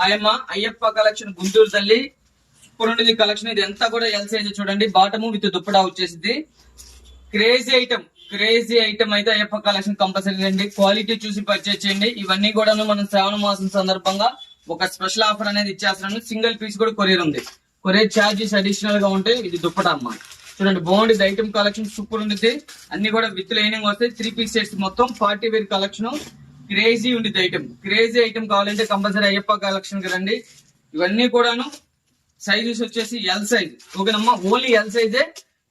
ఆయమ్మ అయ్యప్ప కలెక్షన్ గుంటూరు తల్లి సూపర్ ఉండేది కలెక్షన్. ఇది ఎంత కూడా ఎల్ సైజ్ చూడండి, బాటము విత్ దుప్పడా వచ్చేసింది. క్రేజీ ఐటమ్ అయితే అయ్యప్ప కలెక్షన్ కంపల్సరీ అండి. క్వాలిటీ చూసి పర్చేజ్ చేయండి. ఇవన్నీ కూడా మనం శ్రావణ మాసం సందర్భంగా ఒక స్పెషల్ ఆఫర్ అనేది ఇచ్చేస్తున్నాను. సింగిల్ పీస్ కూడా కొరియర్ ఉంది. కొరియర్ ఛార్జెస్ అడిషనల్ గా ఉంటాయి. ఇది దుప్పటా అమ్మ చూడండి, బాగుండేది ఐటమ్ కలెక్షన్ సూపర్ ఉండేది. అన్ని కూడా విత్ లైనింగ్ వస్తాయి. 3 పీస్ సెట్స్ మొత్తం 40 వేర్ కలెక్షన్. క్రేజీ ఉండేది ఐటమ్. క్రేజీ ఐటమ్ కావాలంటే కంపల్సరీ అయ్యప్ప కలెక్షన్ కి రండి. ఇవన్నీ కూడాను సైజెస్ వచ్చేసి ఎల్ సైజ్. ఓకేనమ్మా, ఓన్లీ ఎల్ సైజే.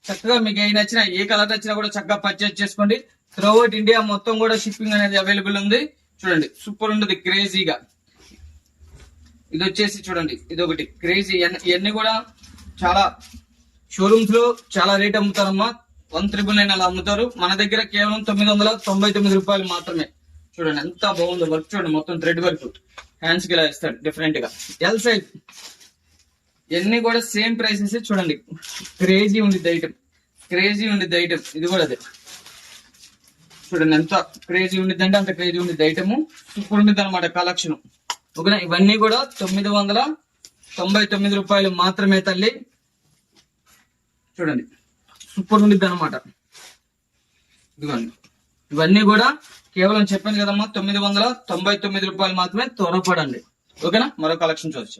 చక్కగా మీకు ఏ నచ్చినా, ఏ కలర్ నచ్చినా కూడా చక్కగా పర్చేజ్ చేసుకోండి. త్రూఅవుట్ ఇండియా మొత్తం కూడా షిప్పింగ్ అనేది అవైలబుల్ ఉంది. చూడండి సూపర్ ఉండదు క్రేజీగా. ఇది వచ్చేసి చూడండి, ఇది ఒకటి క్రేజీ. ఇవన్నీ కూడా చాలా షోరూమ్స్ లో చాలా రేట్ అమ్ముతారమ్మా. 1,999 అలా అమ్ముతారు. మన దగ్గర కేవలం 999 రూపాయలు మాత్రమే. చూడండి ఎంత బాగుందో వర్క్. చూడండి మొత్తం థ్రెడ్ వర్క్, హ్యాండ్స్ కి ఇలా ఇస్తాడు డిఫరెంట్ గా. ఎల్ సైజ్ ఇవన్నీ కూడా సేమ్ ప్రైసెస్. చూడండి క్రేజీ ఉండిద్ది ఐటమ్. ఇది కూడా అదే. చూడండి ఎంత క్రేజీ ఉండిద్ది అంటే అంత క్రేజీ ఉండిద్ది ఐటమ్. సూపర్ ఉండిద్ది అనమాట కలెక్షన్. ఓకేనా, ఇవన్నీ కూడా 999 రూపాయలు మాత్రమే తల్లి. చూడండి సూపర్ ఉండిద్ది అనమాట. ఇదిగోండి, ఇవన్నీ కూడా కేవలం చెప్పాను కదమ్మా 999 రూపాయలు మాత్రమే. త్వరపడండి. ఓకేనా, మరో కలెక్షన్ చూడొచ్చు.